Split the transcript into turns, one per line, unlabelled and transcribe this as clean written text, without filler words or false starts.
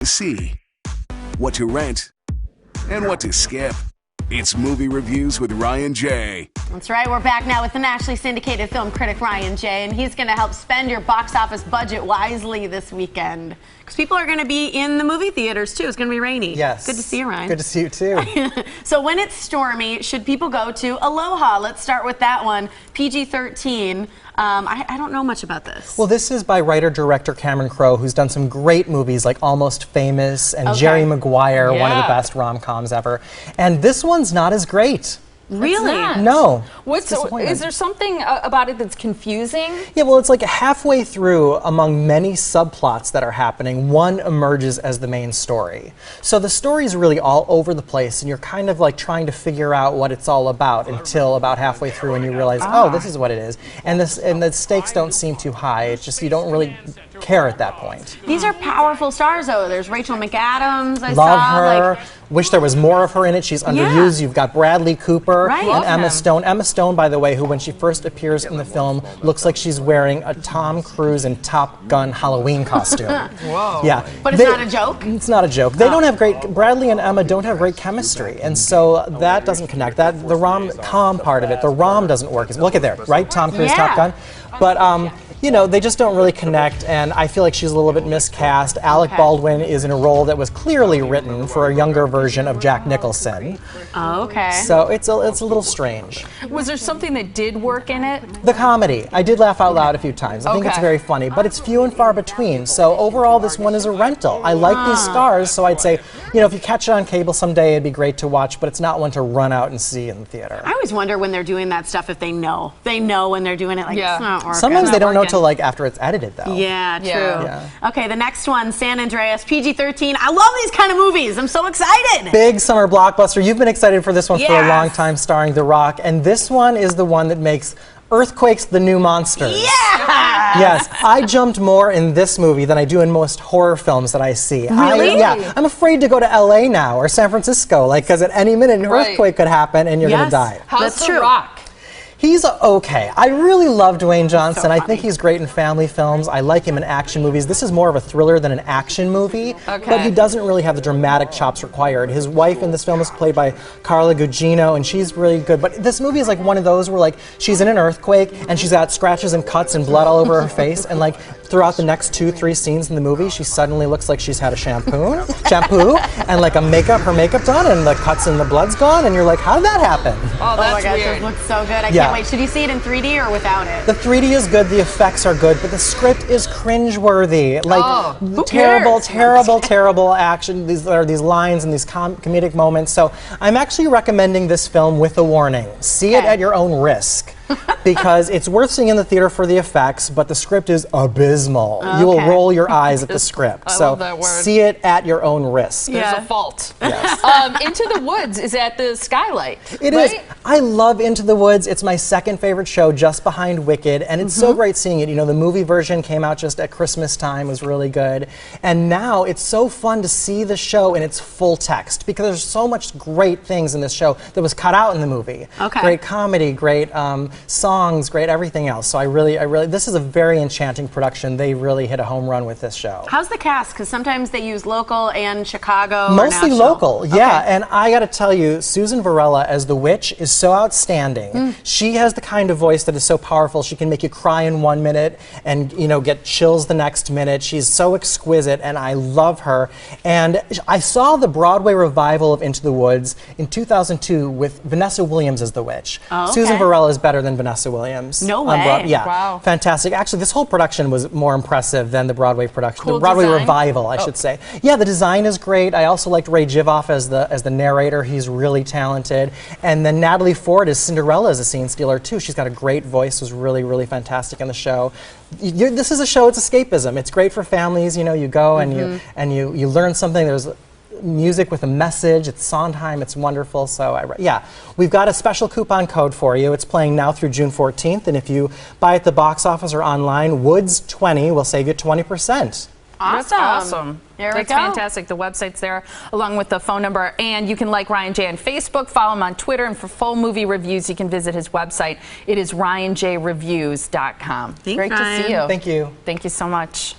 to see, what to rent, and what to skip. It's Movie Reviews with Ryan J.
That's right, we're back now with the nationally syndicated film critic Ryan J. And he's going to help spend your box office budget wisely this weekend. Because people are going to be in the movie theaters too. It's going to be rainy.
Yes.
Good to see you, Ryan.
Good to see you too.
So when it's stormy, should people go to Aloha? Let's start with that one. PG-13. I don't know much about this.
Well, this is by writer-director Cameron Crowe, who's done some great movies like Almost Famous and Jerry Maguire, one of the best rom-coms ever. And this one's not as great.
Really?
No.
Is there something about it that's confusing?
Yeah, well, it's like halfway through, among many subplots that are happening, one emerges as the main story. So the story is really all over the place, and you're kind of like trying to figure out what it's all about until about halfway through, and you realize, oh, this is what it is. And the stakes don't seem too high. It's just you don't really care at that point.
These are powerful stars, though. There's Rachel McAdams. I
Love
saw.
her. Wish there was more of her in it. She's underused. You've got Bradley Cooper and Emma Stone. Emma Stone, by the way, who when she first appears in the film looks like she's wearing a Tom Cruise and Top Gun Halloween costume.
Whoa.
Yeah. But it's not a joke?
It's not a joke. They don't have Bradley and Emma don't have great chemistry, and so that doesn't connect. The rom-com part of it, the rom doesn't work. Look at there, right? Tom Cruise, Top Gun. But you know, they just don't really connect, and I feel like she's a little bit miscast. Alec Baldwin is in a role that was clearly written for a younger version of Jack Nicholson. So it's a little strange.
Was there something that did work in it?
The comedy. I did laugh out loud a few times. I think it's very funny, but it's few and far between. So overall, this one is a rental. I like these stars, so I'd say, you know, if you catch it on cable someday, it'd be great to watch, but it's not one to run out and see in the theater.
I always wonder when they're doing that stuff if they know. They know when they're doing it, like, it's not working.
Sometimes they don't know till like after it's edited, though.
Yeah, true. Okay, the next one, San Andreas, PG-13. I love these kind of movies. I'm so excited.
Big summer blockbuster. You've been excited for this one for a long time, starring The Rock, and this one is the one that makes Earthquake's the new monsters.
Yeah!
Yes, I jumped more in this movie than I do in most horror films that I see.
Really?
I'm afraid to go to LA now or San Francisco, like, because at any minute an earthquake could happen and you're gonna die.
How's The Rock?
He's okay. I really love Dwayne Johnson. I think he's great in family films. I like him in action movies. This is more of a thriller than an action movie, but he doesn't really have the dramatic chops required. His wife in this film is played by Carla Gugino, and she's really good. But this movie is like one of those where like she's in an earthquake and she's got scratches and cuts and blood all over her face, and like throughout the next 2-3 scenes in the movie, she suddenly looks like she's had a shampoo, and like her makeup done, and the cuts and the blood's gone, and you're like, how did that happen?
Oh, that's
my gosh,
weird.
it looks so good. I can't wait. Should you see it in 3D or without it?
The 3D is good, the effects are good, but the script is cringeworthy. Like terrible action. These lines and these comedic moments. So I'm actually recommending this film with a warning. See it at your own risk. Because it's worth seeing in the theater for the effects, but the script is abysmal. You will roll your eyes at the script.
I love that word.
See it at your own risk.
There's a fault.
Yes.
Into the Woods is at the Skylight.
It is. I love Into the Woods. It's my second favorite show, just behind Wicked, and it's so great seeing it. You know, the movie version came out just at Christmas time, was really good, and now it's so fun to see the show in its full text because there's so much great things in this show that was cut out in the movie. Great comedy, great songs, great everything else. So I really, this is a very enchanting production. They really hit a home run with this show.
How's the cast? Because sometimes they use local and Chicago.
Mostly local, yeah. And I got to tell you, Susan Varela as the witch is so outstanding. She has the kind of voice that is so powerful. She can make you cry in 1 minute and, you know, get chills the next minute. She's so exquisite, and I love her. And I saw the Broadway revival of Into the Woods in 2002 with Vanessa Williams as the witch. Susan Varela is better than Vanessa Williams.
No way.
Fantastic. Actually, this whole production was more impressive than the Broadway production.
Cool
the Broadway
design?
revival, I should say. Yeah, the design is great. I also liked Ray Jivoff as the narrator. He's really talented. And then Natalie Ford as Cinderella as a scene stealer too. She's got a great voice. Was really fantastic in the show. This is a show. It's escapism. It's great for families. You know, you go and you learn something. There's music with a message. It's Sondheim. It's wonderful. So we've got a special coupon code for you. It's playing now through June 14th, and if you buy at the box office or online, Woods20 will save you 20%.
That's awesome.
There we go.
That's fantastic. The website's there along with the phone number. And you can like Ryan J on Facebook, follow him on Twitter, and for full movie reviews, you can visit his website. It is ryanjreviews.com.
Thanks,
Great to see you.
Thank you.
Thank you so much.